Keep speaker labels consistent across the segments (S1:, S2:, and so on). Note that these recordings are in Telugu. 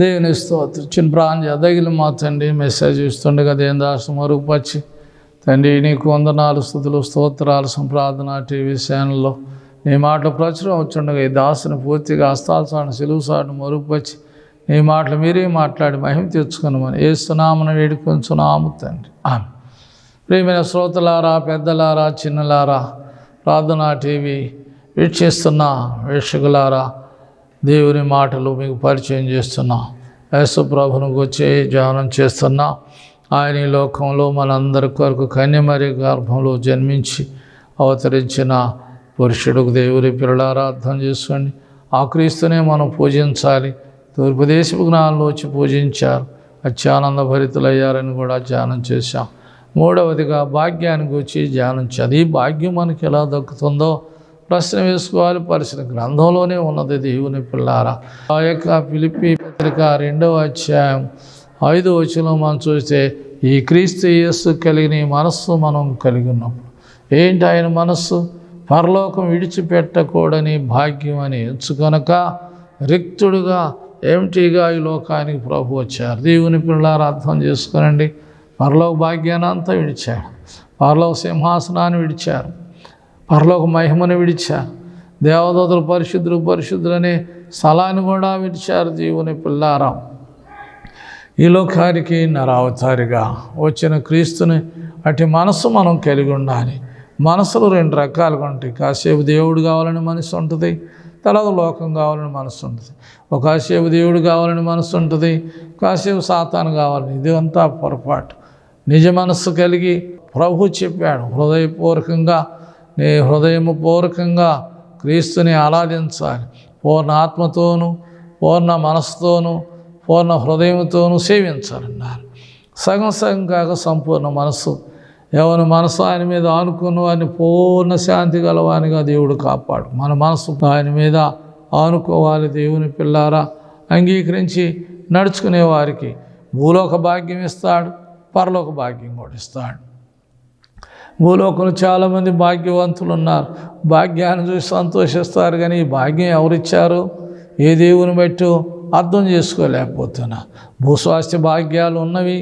S1: దేవుని స్తోత్రం. చిన్న ప్రాంజ దగిలి మా తండ్రి మెసేజ్ ఇస్తుండగా దేని దాసు మరుగుపరిచి తండ్రి నీకు వందనాలు స్తుతులు స్తోత్రాలు సంప్రార్థన టీవీ ఛానల్లో నీ మాటలు ప్రచురం వచ్చుండగా ఈ దాసుని పూర్తిగా హస్తాలసాను సిలువుసాను మరుగుపరిచి నీ మాటలు మీరే మాట్లాడి మహిమ తెచ్చుకున్నామని ఏసునామను వేడుకొంచున్నాము తండ్రి. ఆమె. ప్రియమైన శ్రోతలారా, పెద్దలారా, చిన్నలారా, ప్రార్థనా టీవీ వీక్షిస్తున్న వీక్షకులారా, దేవుని మాటలు మీకు పరిచయం చేస్తున్నా. యేసు ప్రభువును గురించి ధ్యానం చేస్తున్నా. ఆయన ఈ లోకంలో మనందరి కొరకు కన్యమరి గర్భంలో జన్మించి అవతరించిన పురుషుడుకు దేవుని పిల్లలారా అర్థం చేసుకోండి. ఆ క్రీస్తునే మనం పూజించాలి. తూర్పు దేశపు జ్ఞానంలో వచ్చి పూజించారు, అత్యానంద భరితులయ్యారని కూడా ధ్యానం చేశాం. మూడవదిగా భాగ్యాన్ని గురించి ధ్యానం చేయాలి. ఈ భాగ్యం మనకి ఎలా దక్కుతుందో ప్రశ్న వేసుకోవాలి. పరిశీలన గ్రంథంలోనే ఉన్నది దేవుని పిల్లారా. ఆ యొక్క ఫిలిప్పీ పత్రిక 2వ అధ్యాయం 5వ వచనంలో మనం చూస్తే ఈ క్రీస్తు యేసు కలిగిన మనస్సు మనం కలిగి ఉన్నప్పుడు ఏంటి ఆయన మనస్సు? పరలోకం విడిచిపెట్టకూడని భాగ్యం అని ఎంచుకొనక రిక్తుడుగా ఎంటీగా ఈ లోకానికి ప్రభు వచ్చారు. దేవుని పిల్లారా అర్థం చేసుకోనండి. పరలోక భాగ్యాన్ని అంతా విడిచాడు. పరలోక సింహాసనాన్ని విడిచారు. పరలోక మహిమను విడిచారు. దేవదూతలు పరిశుద్ధులనే స్థలాన్ని కూడా విడిచారు. దేవుని పిల్లారా, ఈ లోకానికి నరావతారిగా వచ్చిన క్రీస్తుని అటు మనసు మనం కలిగి ఉండాలి. మనసులు 2 రకాలుగా ఉంటాయి. కాసేపు దేవుడు కావాలని మనసు ఉంటుంది, తర్వాత లోకం కావాలని మనసు ఉంటుంది. ఒక కాసేపు దేవుడు కావాలని మనసు ఉంటుంది, కాసేపు సాతాను కావాలని. ఇది అంతా పొరపాటు. నిజ మనస్సు కలిగి ప్రభు చెప్పాడు, హృదయపూర్వకంగా క్రీస్తుని ఆరాధించాలి. పూర్ణ ఆత్మతోనూ పూర్ణ మనస్సుతోనూ పూర్ణ హృదయంతోనూ సేవించాలన్నారు. సగం సగం కాక సంపూర్ణ మనస్సు. ఎవరి మనసు ఆయన మీద ఆనుకున్న వారిని పూర్ణ శాంతి గలవానిగా దేవుడు కాపాడు. మన మనసు ఆయన మీద ఆనుకోవాలి. దేవుని పిల్లారా, అంగీకరించి నడుచుకునే వారికి భూలోక భాగ్యం ఇస్తాడు, పరలోక భాగ్యం కూడా ఇస్తాడు. భూలోకంలో చాలామంది భాగ్యవంతులు ఉన్నారు. భాగ్యాన్ని చూసి సంతోషిస్తారు, కానీ ఈ భాగ్యం ఎవరిచ్చారు, ఏ దేవుని బట్టి అర్థం చేసుకోలేకపోతున్నా. భూస్వాస్థ్య భాగ్యాలు ఉన్నవి.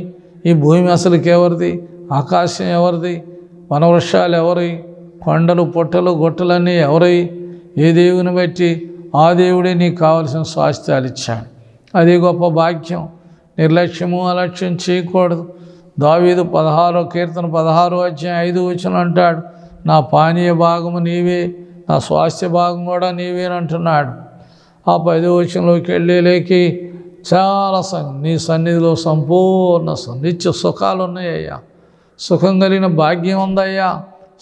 S1: ఈ భూమి అసలుకి ఎవరిది? ఆకాశం ఎవరిది? వనవృక్షాలు ఎవరి? కొండలు పుట్టలు గుట్టలన్నీ ఎవరి? ఏ దేవుని బట్టి ఆ దేవుడే నీకు కావలసిన స్వాస్థ్యాలు ఇచ్చాడు. అది గొప్ప భాగ్యం. నిర్లక్ష్యము అలక్ష్యం చేయకూడదు. దావీదు 16వ కీర్తన 16వ అధ్యాయం 5వ వచనం అంటాడు, నా పానీయ భాగము నీవే, నా స్వాస్థ్య భాగం కూడా నీవేనంటున్నాడు. ఆ 10వ వచనంలోకి వెళ్ళేలేకి చాలా నీ సన్నిధిలో సంపూర్ణ నిత్య సుఖాలు ఉన్నాయ్యా, సుఖం కలిగిన భాగ్యం ఉందయ్యా,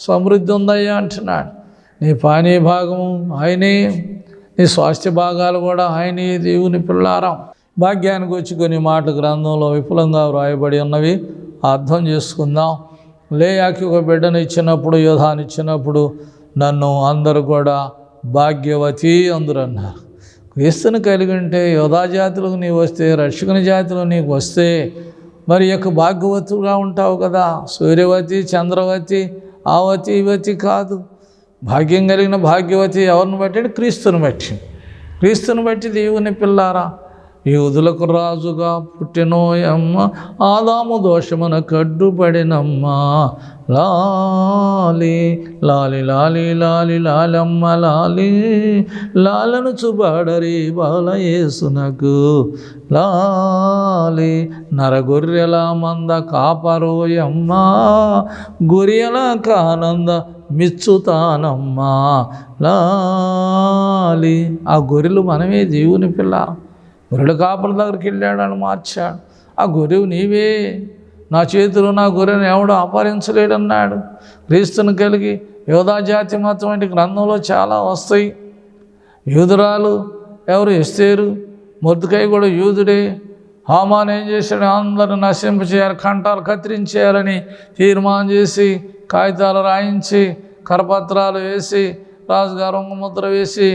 S1: సమృద్ధి ఉందయ్యా అంటున్నాడు. నీ పానీయ భాగము ఆయనే, నీ స్వాస్థ్య భాగాలు కూడా ఆయనే. దేవుని పిల్లారా, భాగ్యానికి వచ్చి కొన్ని మాటలు గ్రంథంలో విపులంగా వ్రాయబడి ఉన్నవి, అర్థం చేసుకుందాం. లేయాకి ఒక బిడ్డను ఇచ్చినప్పుడు, యోధాన్ని ఇచ్చినప్పుడు నన్ను అందరూ కూడా భాగ్యవతి అందరన్నారు. క్రీస్తుని కలిగి ఉంటే యోధా జాతులకు నీవు వస్తే, రక్షకుని జాతిలో నీకు వస్తే మరి యొక్క భాగ్యవతుగా ఉంటావు కదా. సూర్యవతి, చంద్రవతి, ఆవతి, ఇవతి కాదు. భాగ్యం కలిగిన భాగ్యవతి ఎవరిని బట్టి? క్రీస్తుని బట్టి. క్రీస్తుని బట్టి దేవుని పిల్లారా, యూదులకు రాజుగా పుట్టినోయమ్మ, ఆదాము దోషమున కడ్డుపడినమ్మ, లాలి లాలి లాలి లాలి లాలమ్మ లాలి, లాలను చూపాడరి బాలయేసునకు లాలి, నరగొర్రెల మంద కాపరోయమ్మ, గొర్రెల కానంద మిచ్చుతానమ్మా లాలి. ఆ గొర్రెలు మనమే. దేవుని పిల్ల గొర్రెల కాపల దగ్గరికి వెళ్ళాడని మార్చాడు. ఆ గొర్రెవు నీవే, నా చేతిలో నా గొర్రెను ఎవడో అపహరించలేడన్నాడు. క్రీస్తుని కలిగి యోధా జాతి మతం వంటి గ్రంథంలో చాలా వస్తాయి. యూదురాలు ఎవరు? ఎస్తేరు. మొర్దెకై కూడా యూదుడే. హామాను ఏం చేశాడు? అందరూ నశింపచేయాలి, కంఠాలు కత్తిరించేయాలని తీర్మానం చేసి కాగితాలు రాయించి కరపత్రాలు వేసి రాజుగారు ముద్ర వేసి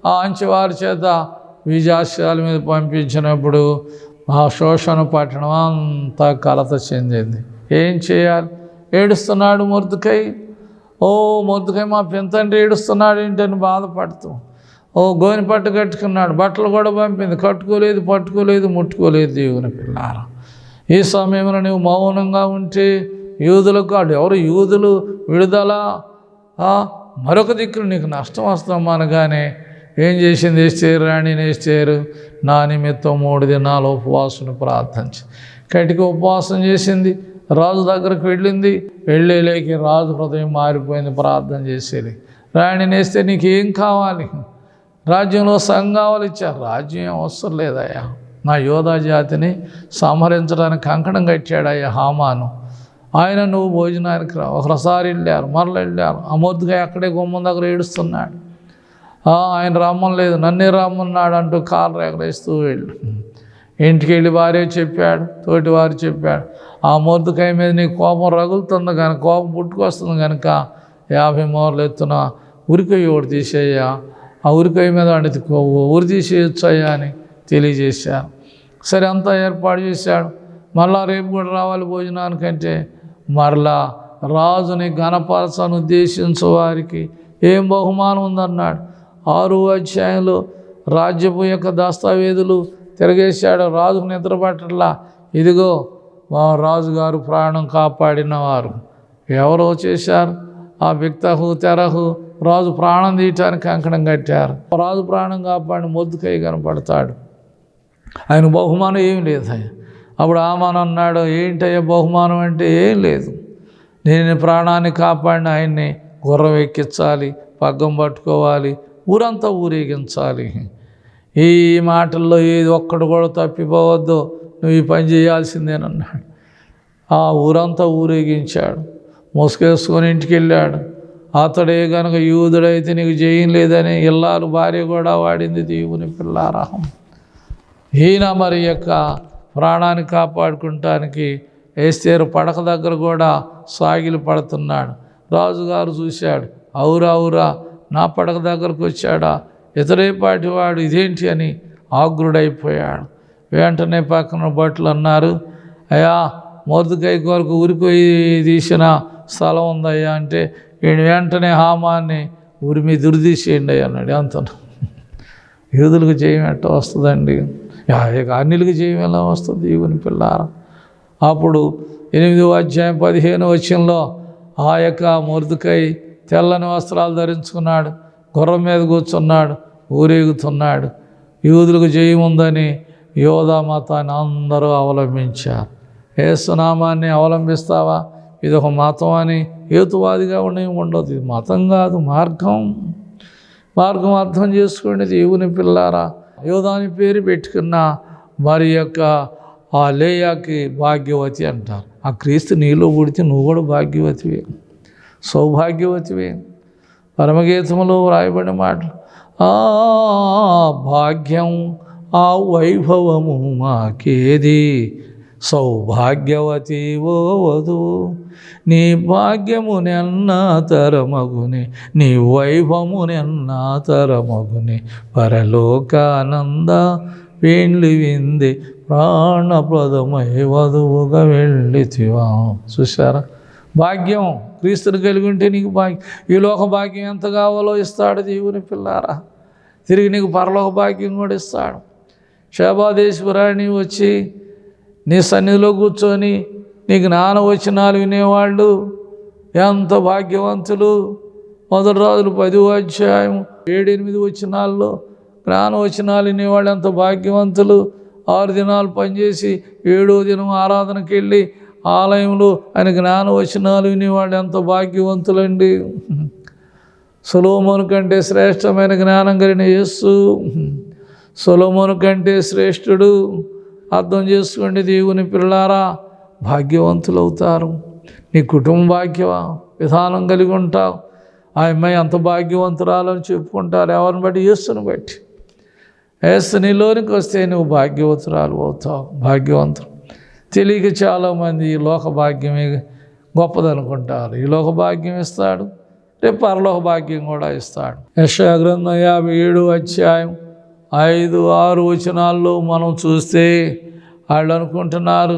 S1: ఆ అంచెవారి చేత విజయాశాల మీద పంపించినప్పుడు ఆ శోషణ పట్టణం అంతా కలత చెందింది. ఏం చేయాలి? ఏడుస్తున్నాడు మొర్దెకై. మొర్దెకై మా పింతండ్రి ఏడుస్తున్నాడు ఏంటని బాధపడుతూ గోని పట్టు కట్టుకున్నాడు, బట్టలు కూడా పంపింది, కట్టుకోలేదు, పట్టుకోలేదు, ముట్టుకోలేదు. దేవుని పిల్లారా, ఈ సమయంలో నువ్వు మౌనంగా ఉంటే యూదులకు ఎవరు యూదులు విడుదల, మరొక దిక్కులు నీకు నష్టం వస్తాం అనగానే ఏం చేసింది ఎస్తేరు, రాణిని ఎస్తేరు నా నిమిత్తం 3 దినాలు ఉపవాసం ప్రార్థించి కటికి ఉపవాసం చేసింది. రాజు దగ్గరకు వెళ్ళింది. వెళ్ళేలేకి రాజు హృదయం మారిపోయింది. ప్రార్థన చేసేది. రాణిని వేస్తే నీకేం కావాలి? రాజ్యంలో సంఘాలు ఇచ్చారు. రాజ్యం ఏం అవసరం లేదయ్యా, నా యోధా జాతిని సంహరించడానికి కంకణం కట్టాడయ్యా హామాను. ఆయన నువ్వు భోజనానికి రా. ఒకసారి వెళ్ళారు, మరల వెళ్ళారు. మొర్దెకై అక్కడే గుమ్మం దగ్గర ఏడుస్తున్నాడు. ఆయన రమ్మలేదు, నన్నే రమ్మన్నాడు అంటూ కాలు ఎగరేస్తూ వెళ్ళు. ఇంటికి వెళ్ళి భార్య చెప్పాడు, తోటి వారు చెప్పాడు, మొర్దెకై మీద నీ కోపం రగులుతుంది కనుక, కోపం పుట్టుకొస్తుంది కనుక 50 మూరలు ఎత్తున ఉరికొయ్యి ఒకటి తీసేయ్యా, ఆ ఉరికొయ్యి మీద వాడి ఉరి తీసేయచ్చయ్యా అని తెలియజేశారు. సరే అంతా ఏర్పాటు చేశాడు. మళ్ళా రేపు కూడా రావాలి భోజనానికంటే, మరలా రాజుని ఘనపరచను ఉద్దేశించు వారికి ఏం బహుమానం ఉందన్నాడు. 6వ అధ్యాయంలో రాజ్యపు యొక్క దస్తావేజులు తిరగేశాడు. రాజుకు నిద్ర పట్టట్లా. ఇదిగో మా రాజుగారు ప్రాణం కాపాడిన వారు ఎవరో చేశారు. ఆ బిక్తహు తెరహు రాజు ప్రాణం తీయటానికి కంకణం కట్టారు. రాజు ప్రాణం కాపాడిన మొర్దెకై కనపడతాడు. ఆయన బహుమానం ఏం లేదు. అప్పుడు హామాను అన్నాడు, ఏంటయ్యా బహుమానం అంటే? ఏం లేదు, నేను ప్రాణాన్ని కాపాడిన ఆయన్ని గుర్రం ఎక్కించాలి, పగ్గం పట్టుకోవాలి, ఊరంతా ఊరేగించాలి. ఈ మాటల్లో ఏది ఒక్కడు కూడా తప్పిపోవద్దు, నువ్వు ఈ పని చేయాల్సిందేనన్నాడు. ఆ ఊరంతా ఊరేగించాడు. మోసుకేసుకొని ఇంటికి వెళ్ళాడు. అతడే కనుక యూదుడైతే నీకు జయం లేదని ఇల్లాలు భార్య కూడా వాడింది. దేవుని పిల్లారా, ఈయన మరి యొక్క ప్రాణాన్ని కాపాడుకుంటానికి ఎస్తేరు పడక దగ్గర కూడా సాగిలు పడుతున్నాడు. రాజుగారు చూశాడు, అవురా నా పడక దగ్గరకు వచ్చాడా, ఇతరేపాటి వాడు ఇదేంటి అని ఆగ్రుడైపోయాడు. వెంటనే పక్కన భటులు అన్నారు, అయ్యా మొర్దెకై కొరకు ఉరికొయ్యి తీసిన స్థలం ఉందయ్యా అంటే, ఈయన వెంటనే హామాన్ని ఉరిమి దురిదీసేయండి అన్నాడు. అంత యూదులకు జయం ఎట్ట వస్తుందండి? అన్యులకు జయం ఎలా వస్తుంది? దేవుని పిల్లారా, అప్పుడు 8వ అధ్యాయం 15వ వచనంలో ఆ యొక్క మొర్దెకై తెల్లని వస్త్రాలు ధరించుకున్నాడు, గుర్రం మీద కూర్చున్నాడు, ఊరేగుతున్నాడు. యూదులకు జయం ఉందని యోధా మతాన్ని అందరూ అవలంబించారు. యేసు నామాన్ని అవలంబిస్తావా? ఇది ఒక మతం అని హేతువాదిగా ఉండదు. ఇది మతం కాదు, మార్గం. అర్థం చేసుకోండి దేవుని పిల్లారా. యోధాని పేరు పెట్టుకున్న మరి యొక్క ఆ లేయాకి భాగ్యవతి అంటారు. ఆ క్రీస్తు నీలో పుడితే నువ్వు కూడా భాగ్యవతివే, సౌభాగ్యవతివే. పరమగీతములో వ్రాయబడిన మాటలు, ఆ భాగ్యం ఆ వైభవము మాకేది, సౌభాగ్యవతి ఓ వధువు, నీ భాగ్యమునెన్నా తరమగుని, నీ వైభవమునెన్నా తరమగుని, పరలోకానంద పెండ్లి వింది ప్రాణప్రదమై వధువుగా వెళ్ళితివా. చూసారా, భాగ్యం క్రీస్తుని కలిగి ఉంటే నీకు భాగ్యం. ఈ లోక భాగ్యం ఎంత కావాలో ఇస్తాడు దేవుని పిల్లారా. తిరిగి నీకు పరలోక భాగ్యం కూడా ఇస్తాడు. శేబాదేశ్వరాణి వచ్చి నీ సన్నిధిలో కూర్చొని నీ జ్ఞానవచనాలు వినేవాళ్ళు ఎంత భాగ్యవంతులు. 1 రాజులు 10వ అధ్యాయం 7-8 వచనాల్లో జ్ఞానవచనాలు వినేవాళ్ళు ఎంత భాగ్యవంతులు. 6 దినాలు పనిచేసి 7వ దినం ఆరాధనకి వెళ్ళి ఆలయంలో ఆయన జ్ఞానవచనాలు వినేవాళ్ళు ఎంత భాగ్యవంతులండి. సొలొమోను కంటే శ్రేష్టమైన జ్ఞానం కలిగిన యేసు సొలొమోను కంటే శ్రేష్ఠుడు. అర్థం చేసుకోండి దేవుని పిల్లారా, భాగ్యవంతులు అవుతారు. నీ కుటుంబ భాగ్య విధానం కలిగి ఉంటావు. ఆ అమ్మాయి అంత భాగ్యవంతురాలని చెప్పుకుంటారు. ఎవరిని బట్టి? యేసుని బట్టి. యేసు నీలోనికి వస్తే నువ్వు భాగ్యవంతురాలు అవుతావు, భాగ్యవంతులు. తెలియక చాలామంది ఈ లోక భాగ్యమే గొప్పదనుకుంటారు. ఈ లోక భాగ్యం ఇస్తాడు, రేపు పరలోక భాగ్యం కూడా ఇస్తాడు. యెషయా గ్రంథం 57వ అధ్యాయం 5-6 వచనాల్లో మనం చూస్తే వాళ్ళు అనుకుంటున్నారు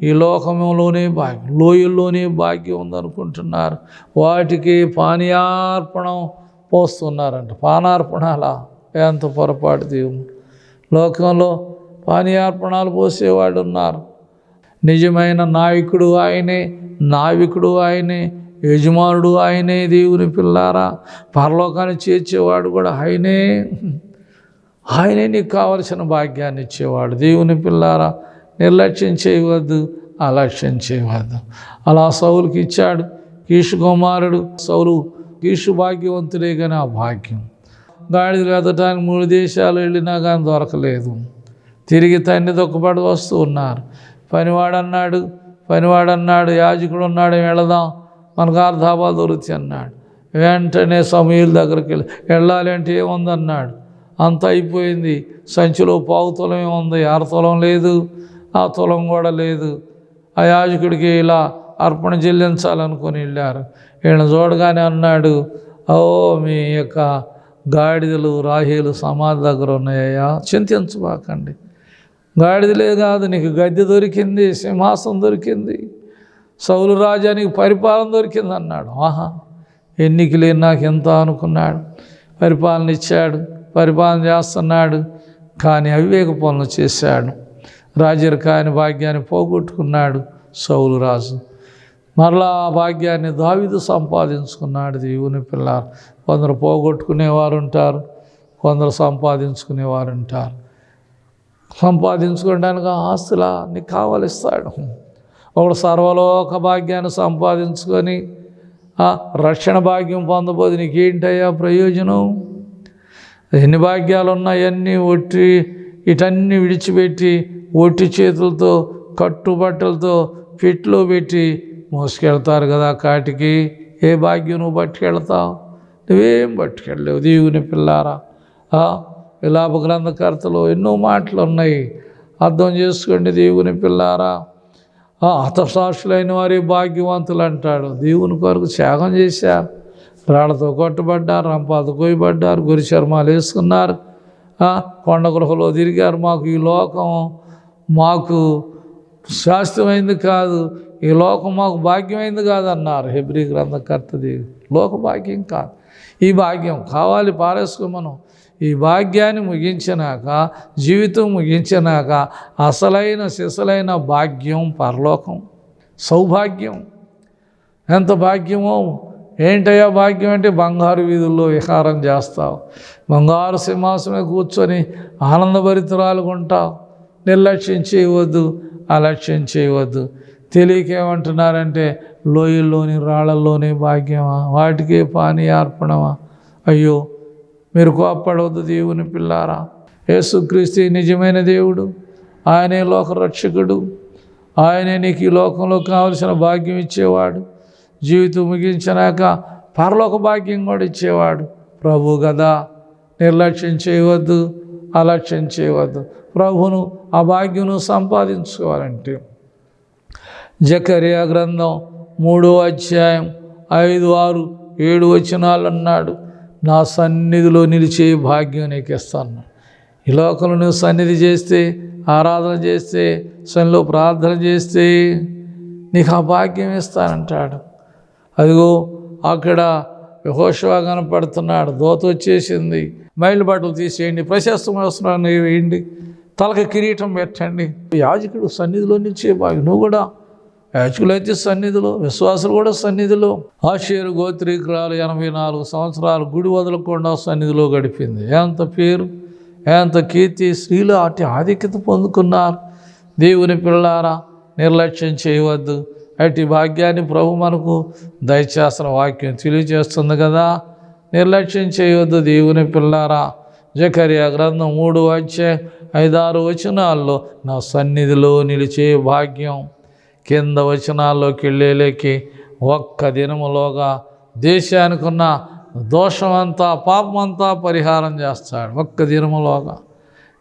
S1: ఈ లోకంలోనే భాగ్యం, లోయల్లోనే భాగ్యం ఉందనుకుంటున్నారు. వాటికి పానీయార్పణం పోస్తున్నారంట. పానార్పణాలా? ఎంత పొరపాటు దేవుడు. లోకంలో పానీయార్పణాలు పోసేవాడు ఉన్నారు. నిజమైన నాయకుడు ఆయనే, నావికుడు ఆయనే, యజమానుడు ఆయనే. దేవుని పిల్లారా, పరలోకాన్ని చేర్చేవాడు కూడా ఆయనే. ఆయనే నీకు కావలసిన భాగ్యాన్ని ఇచ్చేవాడు. దేవుని పిల్లారా, నిర్లక్ష్యం చేయవద్దు, అలక్ష్యం చేయవద్దు. అలా సౌలుకి ఇచ్చాడు. కీషు కుమారుడు సౌలు, కీషు భాగ్యవంతుడే కానీ ఆ భాగ్యం గాడిదలు ఎదటానికి 3 దేశాలు వెళ్ళినా కానీ దొరకలేదు. తిరిగి తండ్రి దుఃఖపడి వస్తూ ఉన్నారు. పనివాడన్నాడు యాజకుడు ఉన్నాడు, వెళదాం, మనకు 6 ధాబాలు దొరుకుతాయి అన్నాడు. వెంటనే సమూయేలు దగ్గరికి వెళ్ళాలి అంటే ఏముందన్నాడు. అంత అయిపోయింది. సంచిలో 1/4 తులం ఏముంది, 1/2 తులం లేదు, ఆ తులం కూడా లేదు. ఆ యాజకుడికి ఇలా అర్పణ చెల్లించాలనుకొని వెళ్ళారు. వీళ్ళని చూడగానే అన్నాడు, ఓ మీ యొక్క గాడిదలు రాహేలు సమాధి దగ్గర ఉన్నాయ్యా, చింతించబాకండి. గాడిదలే కాదు, నీకు గద్దె దొరికింది, సింహాసనం దొరికింది, సౌలు రాజానికి పరిపాలన దొరికింది అన్నాడు. ఆహా, ఎన్నికలేని నాకు ఎంత అనుకున్నాడు. పరిపాలన ఇచ్చాడు, పరిపాలన చేస్తున్నాడు. కానీ అవివేక పనులు చేశాడు. రాజరికాని భాగ్యాన్ని పోగొట్టుకున్నాడు సౌలు రాజు. మరలా ఆ భాగ్యాన్ని దావీదు సంపాదించుకున్నాడు. దేవుని పిల్లారు, కొందరు పోగొట్టుకునేవారు ఉంటారు, కొందరు సంపాదించుకునేవారు ఉంటారు. సంపాదించుకోవడానికి ఆస్తులా నీకు కావలిస్తాడు. ఒకడు సర్వలోక భాగ్యాన్ని సంపాదించుకొని రక్షణ భాగ్యం పొందబోదు నీకేంటయ్యా ప్రయోజనం? ఎన్ని భాగ్యాలు ఉన్నాయన్నీ ఒట్టి ఇటన్నీ విడిచిపెట్టి ఒట్టి చేతులతో కట్టుబట్టలతో పెట్టులో పెట్టి మోసుకెళ్తారు కదా కాటికి. ఏ భాగ్యం నువ్వు పట్టుకెళ్తావు? నువ్వేం పట్టుకెళ్ళలేవు. దేవుని పిల్లారా, విలాప గ్రంథకర్తలో ఎన్నో మాటలు ఉన్నాయి, అర్థం చేసుకోండి. దేవుని పిల్లారా, హతసాక్షులైన వారి భాగ్యవంతులు అంటాడు. దేవుని కొరకు త్యాగం చేశారు, రాళ్లతో కొట్టబడ్డారు, రంపాలతో కోయబడ్డారు, గురి చర్మాలు వేసుకున్నారు, కొండ గృహలో తిరిగారు. మాకు ఈ లోకం మాకు శాస్త్రమైంది కాదు, ఈ లోకం మాకు భాగ్యమైంది కాదన్నారు హెబ్రీ గ్రంథకర్త. లోక భాగ్యం కాదు, ఈ భాగ్యం కావాలి పారేసుకోమనం. ఈ భాగ్యాన్ని ముగించినాక, జీవితం ముగించినాక అసలైన సిసలైన భాగ్యం పరలోకం, సౌభాగ్యం. ఎంత భాగ్యమో! ఏంటయ్యా భాగ్యం అంటే బంగారు వీధుల్లో విహారం చేస్తావు, బంగారు సింహాసనం కూర్చొని ఆనందభరితురాలుకుంటావు. నిర్లక్ష్యం చేయవద్దు, అలక్ష్యం చేయవద్దు. తెలియకేమంటున్నారంటే లోయల్లోని రాళ్ళల్లోనే భాగ్యమా, వాటికే పానీయార్పణమా? అయ్యో, మీరు కోప్పడవద్దు దేవుని పిల్లారా. యేసుక్రీస్తు నిజమైన దేవుడు, ఆయనే లోకరక్షకుడు, ఆయనే నీకు ఈ లోకంలో కావలసిన భాగ్యం ఇచ్చేవాడు. జీవితం ముగించినాక పరలోక భాగ్యం కూడా ఇచ్చేవాడు ప్రభు కదా. నిర్లక్ష్యం చేయవద్దు, అలక్ష్యం చేయవద్దు. ప్రభును ఆ భాగ్యను సంపాదించుకోవాలంటే జకర్యా గ్రంథం 3వ అధ్యాయం 5, 6, 7 వచనాలు అన్నాడు, నా సన్నిధిలో నిలిచే భాగ్యం నీకు ఇస్తాను. ఈ లోకంలో నువ్వు సన్నిధి చేస్తే, ఆరాధన చేస్తే, సన్నిధిలో ప్రార్థన చేస్తే నీకు ఆ భాగ్యం ఇస్తానంటాడు. అదిగో అక్కడ యెహోషువ కనపడుతున్నాడు. దోత వచ్చేసింది, మైలు బట్టలు తీసేయండి, ప్రశస్త వస్త్రాన్ని వేయండి, తలకి కిరీటం పెట్టండి. యాజకుడు సన్నిధిలో నిలిచే భాగ్యం. నువ్వు కూడా యాజకులు అయితే సన్నిధిలో, విశ్వాసులు కూడా సన్నిధిలో. ఆషేరు గోత్రీకురాలు 84 సంవత్సరాలు గుడి వదలకుండా సన్నిధిలో గడిపింది. ఎంత పేరు, ఎంత కీర్తి, స్త్రీలు అటు ఆధిక్యత పొందుకున్నారు. దేవుని పిల్లారా, నిర్లక్ష్యం చేయవద్దు. అటు భాగ్యాన్ని ప్రభు మనకు దయచేస్తున్న వాక్యం తెలియజేస్తుంది కదా. నిర్లక్ష్యం చేయవద్దు దేవుని పిల్లారా. జకర్యా గ్రంథం 3వ అధ్యాయం 5, 6 వచనాల్లో నా సన్నిధిలో నిలిచే భాగ్యం. కింద వచనాల్లోకి వెళ్ళేలేకి ఒక్క దినములోగా దేశానికి ఉన్న దోషమంతా, పాపమంతా పరిహారం చేస్తాడు. ఒక్క దినములోగా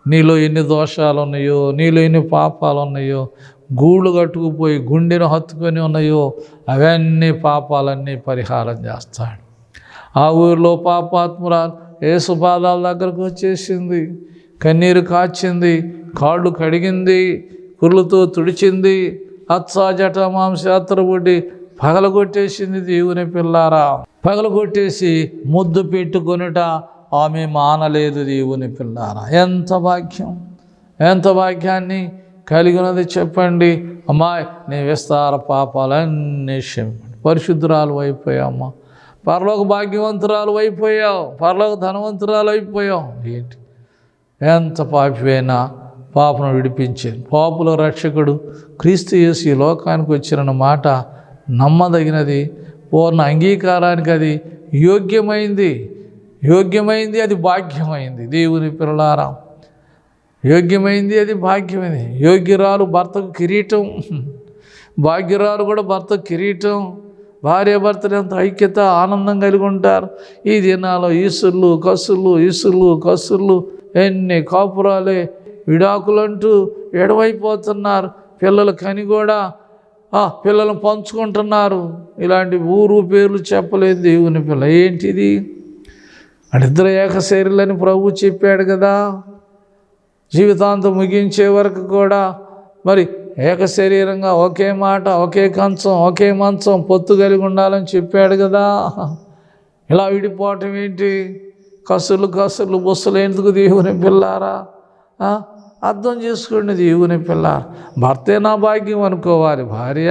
S1: నీలో ఎన్ని దోషాలు ఉన్నాయో, నీలో ఎన్ని పాపాలు ఉన్నాయో, గూళ్ళు కట్టుకుపోయి గుండెను హత్తుకొని ఉన్నాయో అవన్నీ పాపాలన్నీ పరిహారం చేస్తాడు. ఆ ఊరిలో పాపాత్మురాలు యేసు పాదాల దగ్గరకు వచ్చేసింది, కన్నీరు కాచింది, కాళ్ళు కడిగింది, కుర్లతో తుడిచింది, అచ్చా జట మాంసాత్రబుడ్డి పగలగొట్టేసింది. దేవుని పిల్లారా, పగలగొట్టేసి ముద్దు పెట్టుకొనుట ఆమె మానలేదు దేవుని పిల్లారా. ఎంత భాగ్యం, ఎంత భాగ్యాన్ని కలిగి ఉన్నది చెప్పండి. అమ్మాయి నీ విస్తార పాపాలన్నీ క్షమించండి. పరిశుద్ధురాలు అయిపోయావమ్మా, పరలోక భాగ్యవంతురాలు అయిపోయావు, పరలోక ధనవంతురాలు అయిపోయావు. ఏంటి ఎంత పాపివైనా పాపను విడిపించాను. పాపుల రక్షకుడు క్రీస్తు యేసు ఈ లోకానికి వచ్చిన మాట నమ్మదగినది, పూర్ణ అంగీకారానికి అది యోగ్యమైంది, అది భాగ్యమైంది. దేవుని పిల్లలారా, యోగ్యమైంది, అది భాగ్యమైంది. యోగ్యురాలు భర్తకు కిరీటం, భాగ్యురాలు కూడా భర్తకు కిరీటం. భార్యాభర్తలు ఎంత ఐక్యత, ఆనందం కలిగి ఉంటారు. ఈ దినాల్లో ఈసుళ్ళు కసుళ్ళు ఎన్ని కాపురాలే విడాకులంటూ ఎడవైపోతున్నారు. పిల్లలు కని కూడా పిల్లలను పంచుకుంటున్నారు. ఇలాంటి ఊరు పేర్లు చెప్పలేదు దేవుని పిల్ల. ఏంటిది? అడిద్దరు ఏక శరీరులని ప్రభు చెప్పాడు కదా. జీవితాంతం ముగించే వరకు కూడా మరి ఏక శరీరంగా ఒకే మాట, ఒకే కంచం, ఒకే మంచం, పొత్తు కలిగి ఉండాలని చెప్పాడు కదా. ఇలా విడిపోవటం ఏంటి? కసులు బుస్సులు ఎందుకు దేవుని పిల్లారా? అర్థం చేసుకోండి దేవుని పిల్లారా. భర్తే నా భాగ్యం అనుకోవాలి భార్య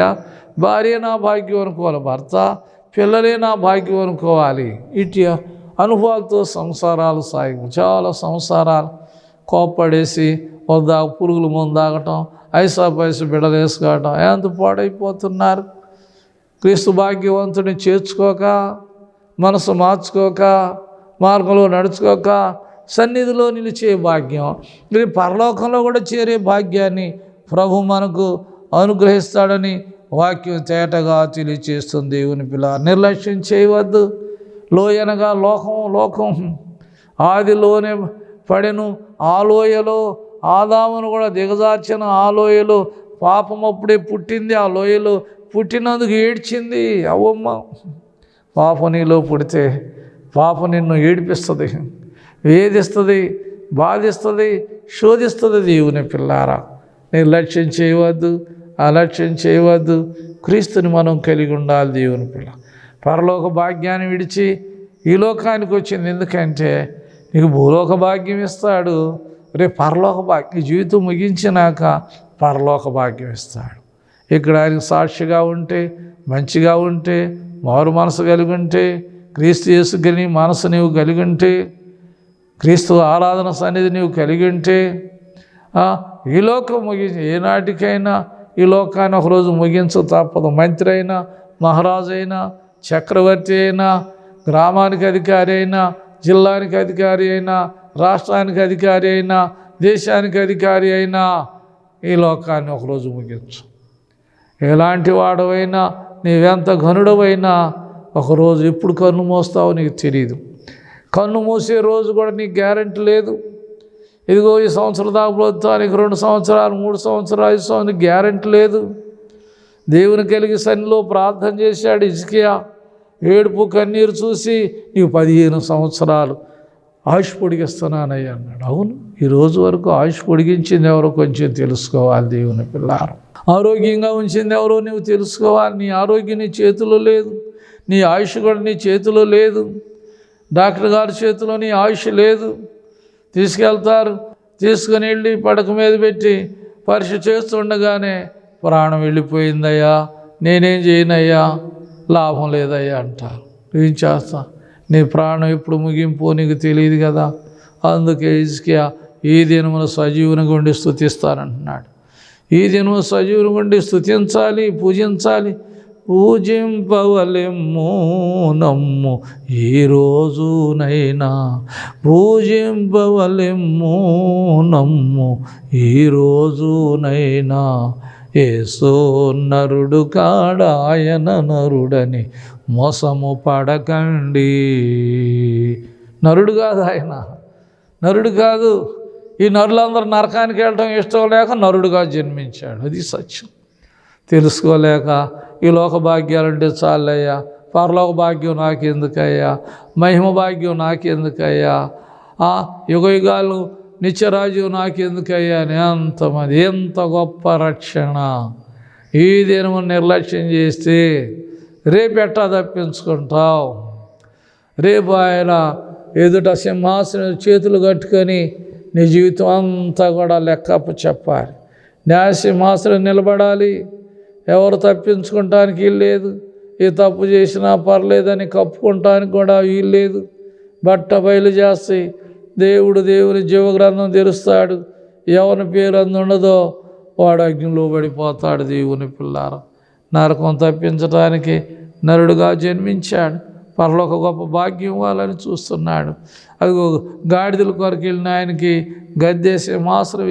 S1: నా భాగ్యం అనుకోవాలి భర్త, పిల్లలే నా భాగ్యం అనుకోవాలి. ఇటు అనుభవాలతో సంసారాలు సాగు. చాలా సంసారాలు కోప్పడేసి పురుగులు ముందాగటం, ఐసాపైసు బిడ్డలు వేసుకోవటం, ఎంత పాడైపోతున్నారు. క్రీస్తు భాగ్యవంతుడిని చేర్చుకోక, మనసు మార్చుకోక, మార్గంలో నడుచుకోక, సన్నిధిలో నిలిచే భాగ్యం, ఇది పరలోకంలో కూడా చేరే భాగ్యాన్ని ప్రభు మనకు అనుగ్రహిస్తాడని వాక్యం తేటగా తెలియచేస్తుంది. దేవుని పిల్ల నిర్లక్ష్యం చేయవద్దు. లోయనగా లోకం ఆదిలోనే పడెను. ఆ లోయలో ఆదామును కూడా దిగజార్చిన ఆ లోయలో పాపం అప్పుడే పుట్టింది. ఆ లోయలో పుట్టినందుకు ఏడ్చింది అవ్వమ్మ. పాపం నీలో పుడితే పాపం నిన్ను ఏడిపిస్తుంది, వేధిస్తుంది, బాధిస్తుంది, శోధిస్తుంది. దేవుని పిల్లారా, నిర్లక్ష్యం చేయవద్దు, అలక్ష్యం చేయవద్దు. క్రీస్తుని మనం కలిగి ఉండాలి. దేవుని పిల్ల పరలోక భాగ్యాన్ని విడిచి ఈ లోకానికి వచ్చింది. ఎందుకంటే నీకు భూలోక భాగ్యం ఇస్తాడు, రేపు పరలోక భాగ్యం, జీవితం ముగించినాక పరలోక భాగ్యం ఇస్తాడు. ఇక్కడ ఆయనకు సాక్షిగా ఉంటే, మంచిగా ఉంటే, మారు మనసు కలిగి ఉంటే, క్రీస్తు యేసు నీ మనసు నీవు కలిగి ఉంటే, క్రీస్తు ఆరాధన సన్నిధి నీవు కలిగి ఉంటే, ఈ లోకం ముగించి ఏనాటికైనా ఈ లోకాన్ని ఒకరోజు ముగించ తప్పదు. మంత్రి అయినా, మహారాజు అయినా, చక్రవర్తి అయినా, గ్రామానికి అధికారి అయినా, జిల్లానికి అధికారి అయినా, రాష్ట్రానికి అధికారి అయినా, దేశానికి అధికారి అయినా ఈ లోకాన్ని ఒకరోజు ముగించు. ఎలాంటి వాడవైనా, నీవెంత ఘనుడవైనా ఒకరోజు ఎప్పుడు కన్ను మోస్తావో నీకు తెలియదు. కన్ను మూసే రోజు కూడా నీకు గ్యారెంటీ లేదు. ఇదిగో ఈ సంవత్సరం దాకా ప్రభుత్వానికి 2 సంవత్సరాలు, 3 సంవత్సరాలు, 5 సంవత్సరాలు గ్యారెంటీ లేదు. దేవుని కలిగి సన్నిలో ప్రార్థన చేశాడు హిజ్కియా. ఏడుపు కన్నీరు చూసి నీవు 15 సంవత్సరాలు ఆయుష్ పొడిగిస్తున్నానయ్యా అన్నాడు. అవును, ఈ రోజు వరకు ఆయుష్ పొడిగించింది ఎవరో కొంచెం తెలుసుకోవాలి. దేవుని పిల్లారు ఆరోగ్యంగా ఉంచింది ఎవరో నువ్వు తెలుసుకోవాలి. నీ ఆరోగ్యం నీ చేతిలో లేదు, నీ ఆయుష్ కూడా నీ చేతిలో లేదు. డాక్టర్ గారి చేతిలో నీ ఆయుష్ లేదు. తీసుకెళ్తారు, తీసుకుని వెళ్ళి పడక మీద పెట్టి పరీక్ష చేస్తుండగానే ప్రాణం వెళ్ళిపోయిందయ్యా, నేనేం చేయనయ్యా, లాభం లేదయ్యా అంటారు. ఏం చేస్తా, నీ ప్రాణం ఎప్పుడు ముగింపు నీకు తెలియదు కదా. అందుకే హిజ్కియా ఈ దినమున సజీవునిగా ఉండి స్తుతిస్తానంటున్నాడు. ఈ దినము సజీవునిగా ఉండి స్తుతించాలి, పూజించాలి. పూజింపవలెమ్ము నమ్ము ఈ రోజునైనా, పూజింపవలెమ్ము నమ్ము ఈ రోజునైనా. యేసు నరుడు కాడాయన నరుడని మోసము పడకండి. నరుడు కాదు ఆయన, నరుడు కాదు. ఈ నరులందరూ నరకానికి వెళ్ళటం ఇష్టం లేక నరుడుగా జన్మించాడు. అది సత్యం. తెలుసుకోలేక ఈ లోక భాగ్యాలంటే చాలయ్యా, పరలోక భాగ్యం నాకెందుకయ్యా, మహిమ భాగ్యం నాకెందుకయ్యా, యుగయుగాలు నిత్యరాజ్యం నాకెందుకయ్యా అని ఎంతమంది. ఎంత గొప్ప రక్షణ! ఈ దినము నిర్లక్ష్యం చేస్తే రేపెట్టా తప్పించుకుంటావు. రేపు ఆయన ఎదుట సింహాసనం చేతులు కట్టుకొని నీ జీవితం అంతా కూడా లెక్కప్ప చెప్పాలి. న్యాయ సింహాసనం నిలబడాలి. ఎవరు తప్పించుకుంటానికి వీల్లేదు. ఏ తప్పు చేసినా పర్లేదని కప్పుకుంటానికి కూడా వీల్లేదు. బట్ట బయలు చేస్తాయి. దేవుని జీవగ్రంథం తెరుస్తాడు. ఎవరి పేరు అందు ఉండదో వాడు అగ్నిలో పడిపోతాడు. దేవుని పిల్లారా, నరకం తప్పించడానికి నరుడుగా జన్మించాడు. పరలోక గొప్ప భాగ్యం ఇవ్వాలని చూస్తున్నాడు. అదిగో గాడిదల కొరకు వెళ్ళిన ఆయనకి గద్దె సింహాసనం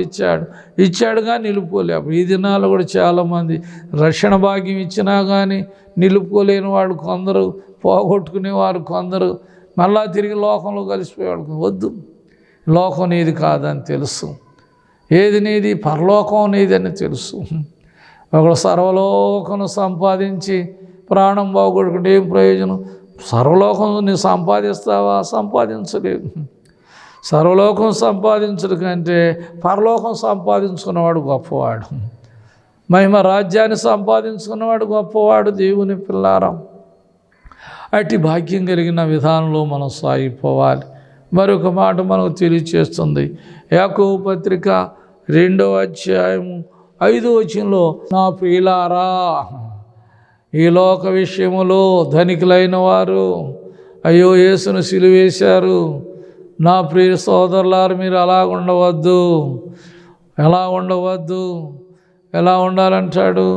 S1: ఇచ్చాడుగా నిలుపుకోలేము. ఈ దినాల్లో కూడా చాలామంది రక్షణ భాగ్యం ఇచ్చినా కానీ నిలుపుకోలేని వాడు కొందరు, పోగొట్టుకునేవారు కొందరు, మళ్ళా తిరిగి లోకంలో కలిసిపోయేవాడు. వద్దు, లోకం నీది కాదని తెలుసు. ఏది నీది? పరలోకం నీదని తెలుసు. ఒకడు సర్వలోకం సంపాదించి ప్రాణం బాగొట్టుకుంటే ఏం ప్రయోజనం? సర్వలోకం నువ్వు సంపాదిస్తావా? సంపాదించలేవు. సర్వలోకం సంపాదించడు కంటే పరలోకం సంపాదించుకున్నవాడు గొప్పవాడు. మహిమ రాజ్యాన్ని సంపాదించుకున్నవాడు గొప్పవాడు. దేవుని పిల్లారా, అట్టి భాగ్యం కలిగిన విధానంలో మనం సాగిపోవాలి. మరొక మాట మనకు తెలియచేస్తుంది. యాకోబు పత్రిక 2వ అధ్యాయము 5వ వచనంలో, నా ప్రియులారా, ఈ లోక విషయములో ధనికులైన వారు అయ్యో యేసును సిలువేశారు. నా ప్రియ సోదరులారు, మీరు అలా ఉండవద్దు. ఎలా ఉండాలంటాడు?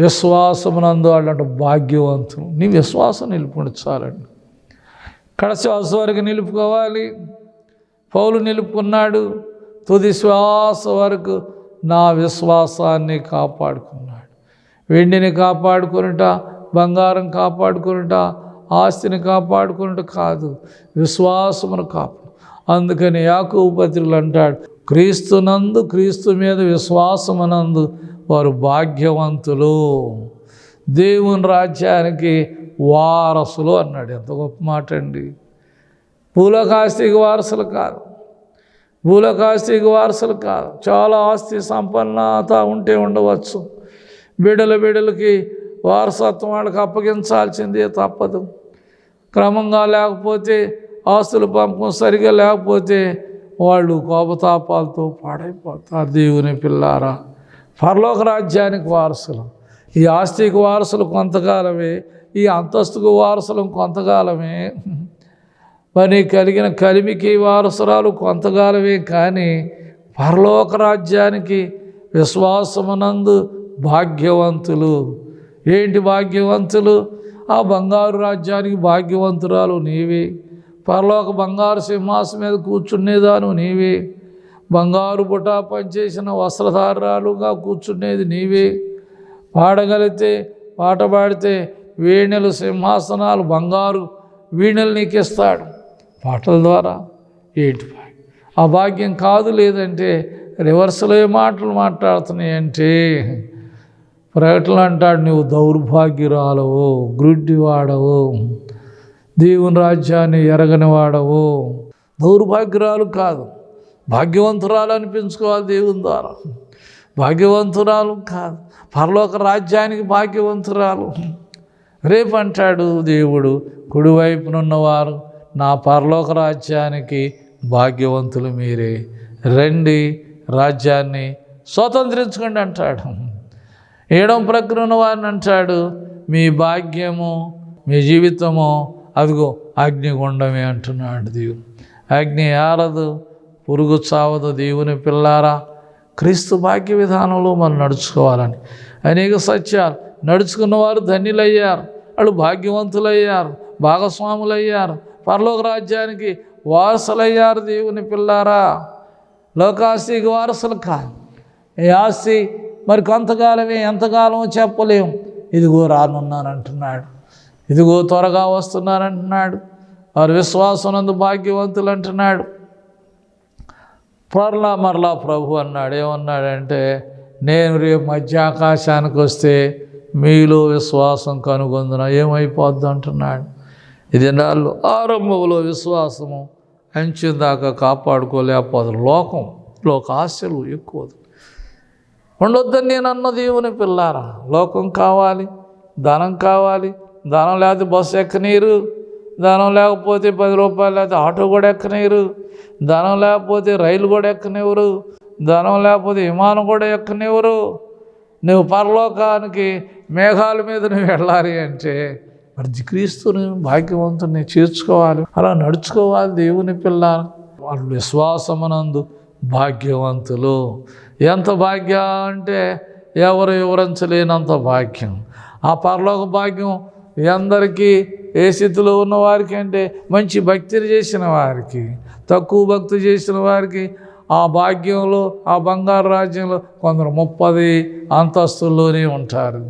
S1: విశ్వాసమునందు వాళ్ళంటే భాగ్యవంతులు. నీ విశ్వాసం నిలుపుకొనిచాలండి. కడసి శ్వాస వరకు నిలుపుకోవాలి. పౌలు నిలుపుకున్నాడు. తుది శ్వాస వరకు నా విశ్వాసాన్ని కాపాడుకున్నాడు. వెండిని కాపాడుకునుట, బంగారం కాపాడుకునుట, ఆస్తిని కాపాడుకునుట కాదు, విశ్వాసమును అందుకని యాకోబు పత్రికలు అంటాడు, క్రీస్తు మీద విశ్వాసమునందు వారు భాగ్యవంతులు, దేవుని రాజ్యానికి వారసులు అన్నాడు. ఎంత గొప్ప మాట అండి. భూలోకాస్తికి వారసులు కాదు. చాలా ఆస్తి సంపన్నత ఉంటే ఉండవచ్చు. బిడ్డలకి వారసత్వం వాళ్ళకి అప్పగించాల్సిందే తప్పదు. క్రమంగా లేకపోతే, ఆస్తుల పంపకం సరిగా లేకపోతే వాళ్ళు కోపతాపాలతో పాడైపోతారు. దేవుని పిల్లారా, పరలోక రాజ్యానికి వారసులు. ఈ ఆస్తికి వారసులు కొంతకాలమే, ఈ అంతస్తుకు వారసులు కొంతకాలమే, మరి కలిగిన కలిమికి వారసురాలు కొంతకాలమే. కానీ పరలోక రాజ్యానికి విశ్వాసమునందు భాగ్యవంతులు. ఏంటి భాగ్యవంతులు? ఆ బంగారు రాజ్యానికి భాగ్యవంతురాలు నీవే. పరలోక బంగారు సింహాసనం మీద కూర్చునేదాను నీవే. బంగారు బుటా పనిచేసిన వస్త్రధారాలుగా కూర్చునేది నీవే. పాడగలిగితే, పాట పాడితే వీణలు, సింహాసనాలు, బంగారు వీణలు నీకు ఇస్తాడు పాటల ద్వారా. ఏంటి ఆ భాగ్యం కాదు. లేదంటే రివర్స్లో మాటలు మాట్లాడుతున్నాయంటే ప్రకటనలు అంటాడు, నువ్వు దౌర్భాగ్యురాలవు, గ్రుడ్డివాడవు, దేవుని రాజ్యాన్ని ఎరగని వాడవు. దౌర్భాగ్యురాలు కాదు, భాగ్యవంతురాలు అనిపించుకోవాలి దేవుని ద్వారా. భాగ్యవంతురాలు కాదు, పరలోక రాజ్యానికి భాగ్యవంతురాలు. రేపు అంటాడు దేవుడు, కుడివైపునున్నవారు నా పరలోక రాజ్యానికి భాగ్యవంతులు మీరే, రండి రాజ్యాన్ని స్వతంత్రించుకోండి అంటాడు. ఏడవ ప్రక్కన ఉన్న వారిని అంటాడు, మీ భాగ్యము, మీ జీవితము అదిగో అగ్నిగుండమే అంటున్నాడు దేవుడు. అగ్ని ఆరదు, పురుగు చావదు. దేవుని పిల్లారా, క్రీస్తు భాగ్య విధానంలో మనం నడుచుకోవాలని అనేక సత్యాలు నడుచుకున్న వారు ధన్యులయ్యారు, వాళ్ళు భాగ్యవంతులయ్యారు, భాగస్వాములయ్యారు, పరలోక రాజ్యానికి వారసులయ్యారు. దేవుని పిల్లారా, లోకాస్తికి వారసులు కాదు. ఈ ఆస్తి మరి కొంతకాలమే, ఎంతకాలమో చెప్పలేము. ఇదిగో రానున్నానంటున్నాడు, ఇదిగో త్వరగా వస్తున్నానంటున్నాడు. వారు విశ్వాసనందు భాగ్యవంతులు అంటున్నాడు. మరలా ప్రభు అన్నాడు, ఏమన్నాడంటే, నేను రేపు మధ్యాకాశానికి వస్తే మీలో విశ్వాసం కనుగొందున ఏమైపోద్ది అంటున్నాడు. ఇది నాళ్ళు ఆరంభంలో విశ్వాసము అంచెం దాకా కాపాడుకోలేకపోదు. లోక ఆశలు ఎక్కువ ఉండొద్దని నేను అన్న దేవుని పిల్లారా. లోకం కావాలి, ధనం కావాలి, ధనం లేకపోతే బస్సు ఎక్కనీరు, ధనం లేకపోతే 10 రూపాయలు లేకపోతే ఆటో కూడా ఎక్కనివ్వరు, ధనం లేకపోతే రైలు కూడా ఎక్కనివ్వరు, ధనం లేకపోతే విమానం కూడా ఎక్కనివ్వరు. నువ్వు పరలోకానికి మేఘాల మీద నువ్వు వెళ్ళాలి అంటే మరి క్రీస్తుని భాగ్యవంతుని చేర్చుకోవాలి, అలా నడుచుకోవాలి. దేవుని పిల్ల వాళ్ళు విశ్వాసమునందు భాగ్యవంతులు. ఎంత భాగ్యం అంటే ఎవరు వివరించలేనంత భాగ్యం. ఆ పరలోక భాగ్యం అందరికీ ఏ స్థితిలో ఉన్న వారికి అంటే మంచి భక్తిని చేసిన వారికి, తక్కువ భక్తి చేసిన వారికి ఆ భాగ్యంలో, ఆ బంగారు రాజ్యంలో కొందరు 30 అంతస్తుల్లోనే ఉంటారు,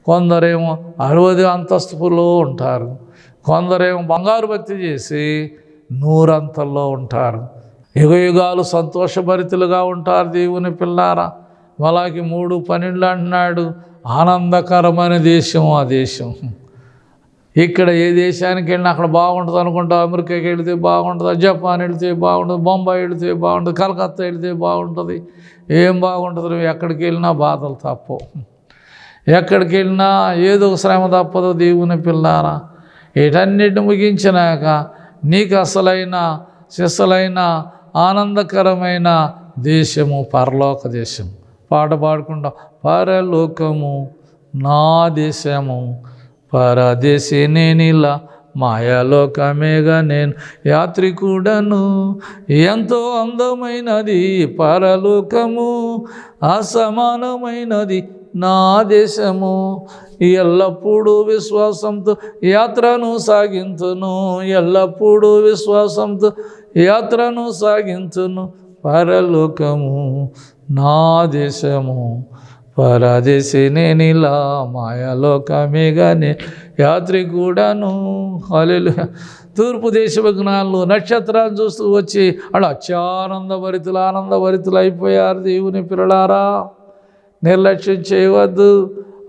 S1: కొందరేమో 60 అంతస్తులో ఉంటారు, కొందరేమో బంగారు భక్తి చేసి 100 అంతల్లో ఉంటారు. యుగయుగాలు సంతోషభరితులుగా ఉంటారు. దేవుని పిల్లారా, మలాకి 3:12 అంటున్నాడు, ఆనందకరమైన దేశం ఆ దేశం. ఇక్కడ ఏ దేశానికి వెళ్ళినా అక్కడ బాగుంటుంది అనుకుంటా. అమెరికాకి వెళితే బాగుంటుంది, జపాన్ వెళితే బాగుంటుంది, బొంబాయి వెళితే బాగుంటుంది, కలకత్తా వెళితే బాగుంటుంది. ఏం బాగుంటుంది? నువ్వు ఎక్కడికి వెళ్ళినా బాధలు తప్పవు, ఎక్కడికి వెళ్ళినా ఏదో ఒక శ్రమ తప్పదు. దేవుని పిల్లారా, వీటన్నిటిని ముగించినాక నీకు అసలైన సిసలైన ఆనందకరమైన దేశము పరలోక దేశం. పాట పాడుకుంటా, పరలోకము నా దేశము, పరదేశి నేనిలా మాయాలోకమేగా నేను యాత్రికుడను. ఎంతో అందమైనది పరలోకము, అసమానమైనది నా దేశము. ఎల్లప్పుడూ విశ్వాసంతో యాత్రను సాగింతును, ఎల్లప్పుడూ విశ్వాసంతో యాత్రను సాగింతును. పరలోకము నా దేశము, పరదేశి నేనిలా మాయాలోకమేగా నేను యాత్రికుడను. హల్లెలూయా. తూర్పు దేశ విఘ్నాల్లో నక్షత్రాన్ని చూస్తూ వచ్చి అలా ఆనందభరితులు అయిపోయారు. దేవుని పిల్లలారా, నిర్లక్ష్యం చేయవద్దు,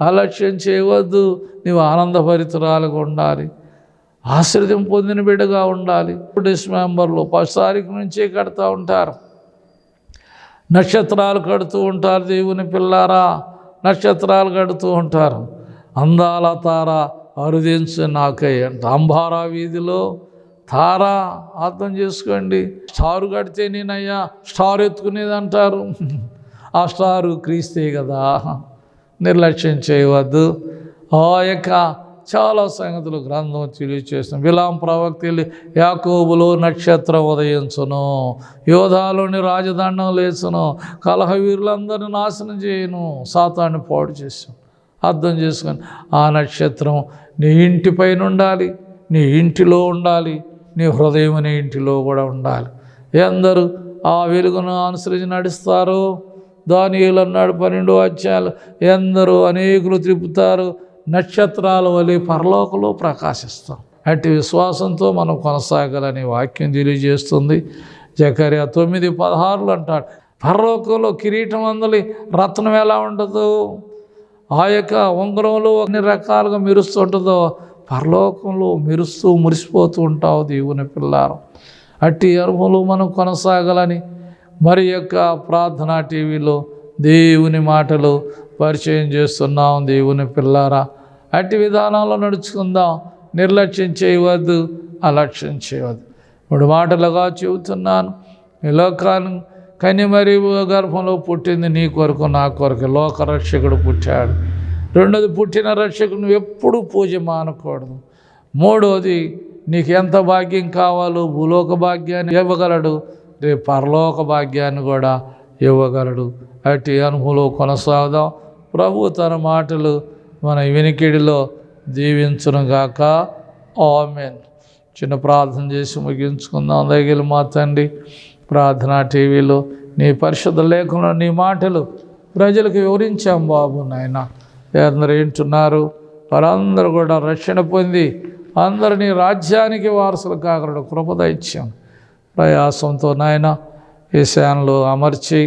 S1: అలక్ష్యం చేయవద్దు. నీవు ఆనందభరితురాలుగా ఉండాలి, ఆశీర్వాదం పొందిన బిడ్డగా ఉండాలి. డిసెంబర్లో 1 తారీఖు నుంచే కడతా ఉంటారు, నక్షత్రాలు కడుతూ ఉంటారు. దేవుని పిల్లారా, నక్షత్రాలు కడుతూ ఉంటారు. అందాల తార అరుదించు నాకై అంట. అంబారా వీధిలో తార, అర్థం చేసుకోండి. స్టారు కడితే నేనయ్యా స్టార్ ఎత్తుకునేది అంటారు. ఆ స్టారు క్రీస్తే కదా. నిర్లక్ష్యం చేయవద్దు. ఆ యొక్క చాలా సంగతులు గ్రంథం తెలియచేస్తుంది. బిలాం ప్రవక్త యాకోబులో నక్షత్రం ఉదయించును, యోధాలోని రాజదండం లేచును, కలహవీరులందరినీ నాశనం చేయను, సాతాన్ని పాడు చేసాను. అర్థం చేసుకొని ఆ నక్షత్రం నీ ఇంటి పైన ఉండాలి, నీ ఇంటిలో ఉండాలి, నీ హృదయం నీ ఇంటిలో కూడా ఉండాలి. ఎందరూ ఆ వెలుగును అనుసరించి నడుస్తారో, దానియేలు అన్నాడు 12 అధ్యాయాలు, ఎందరూ అనేకులు త్రిప్పుతారు, నక్షత్రాల వలె పరలోకంలో ప్రకాశిస్తాం. అట్టి విశ్వాసంతో మనం కొనసాగాలని వాక్యం తెలియజేస్తుంది. జకర్యా 9:16 అంటాడు, పరలోకంలో కిరీటం అందలి రత్నం ఎలా ఉంటుందో, ఆ యొక్క ఉంగరంలో అన్ని రకాలుగా మెరుస్తుంటుందో, పరలోకంలో మెరుస్తూ మురిసిపోతూ ఉంటావు. దేవుని పిల్లారం, అట్టి అనుభవంలో మనం కొనసాగాలని మరి యొక్క ప్రార్థనా టీవీలో దేవుని మాటలు పరిచయం చేస్తున్నాం. దేవుని పిల్లారా, అట్టి విధానాల్లో నడుచుకుందాం. నిర్లక్ష్యం చేయవద్దు, అలక్ష్యం చేయవద్దు. 3 మాటలుగా చెబుతున్నాను. ఈ లోకాన్ని కని మరి గర్భంలో పుట్టింది నీ కొరకు, నా కొరకు. లోకరక్షకుడు పుట్టాడు. 2వది, పుట్టిన రక్షకుడు నువ్వు ఎప్పుడు పూజ మానకూడదు. 3వది, నీకు ఎంత భాగ్యం కావాలో భూలోక భాగ్యాన్ని ఇవ్వగలడు, రేపు పరలోక భాగ్యాన్ని కూడా ఇవ్వగలడు. అట్టి అనుభవంలో కొనసాగుదాం. ప్రభు తన మాటలు మన వినికిడిలో దీవించునుగాక. ఆమేన్. చిన్న ప్రార్థన చేసి ముగించుకుందాం. దయగల మా తండ్రి, ప్రార్థనా టీవీలో నీ పరిశుద్ధ లేఖనంలో నీ మాటలు ప్రజలకు వివరించాం బాబు. నాయన, అందరూ వింటున్నారు, వారందరూ కూడా రక్షణ పొంది అందరూ నీ రాజ్యానికి వారసులు కాగలడు కృప దయచేయం. ప్రయాసంతో నాయన ఈ శాన్లో అమర్చి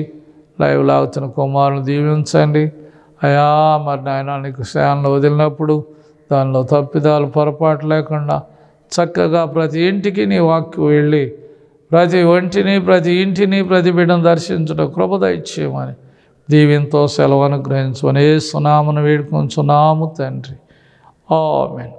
S1: లైవ్ లాగుతున్న కుమారుని దీవించండి అయా. మరి నాయన, నీకు శాన్లో వదిలినప్పుడు దానిలో తప్పిదాలు పొరపాటు లేకుండా చక్కగా ప్రతి ఇంటికి నీ వాక్కు వెళ్ళి ప్రతి ఒంటిని, ప్రతి ఇంటిని, ప్రతి బిడ్డను దర్శించడం కృప దయచేయమని దీవెనతో సెలవు అనుగ్రహించమని యేసు నామమున వేడుకొంచున్నాము తండ్రి. ఆమేన్.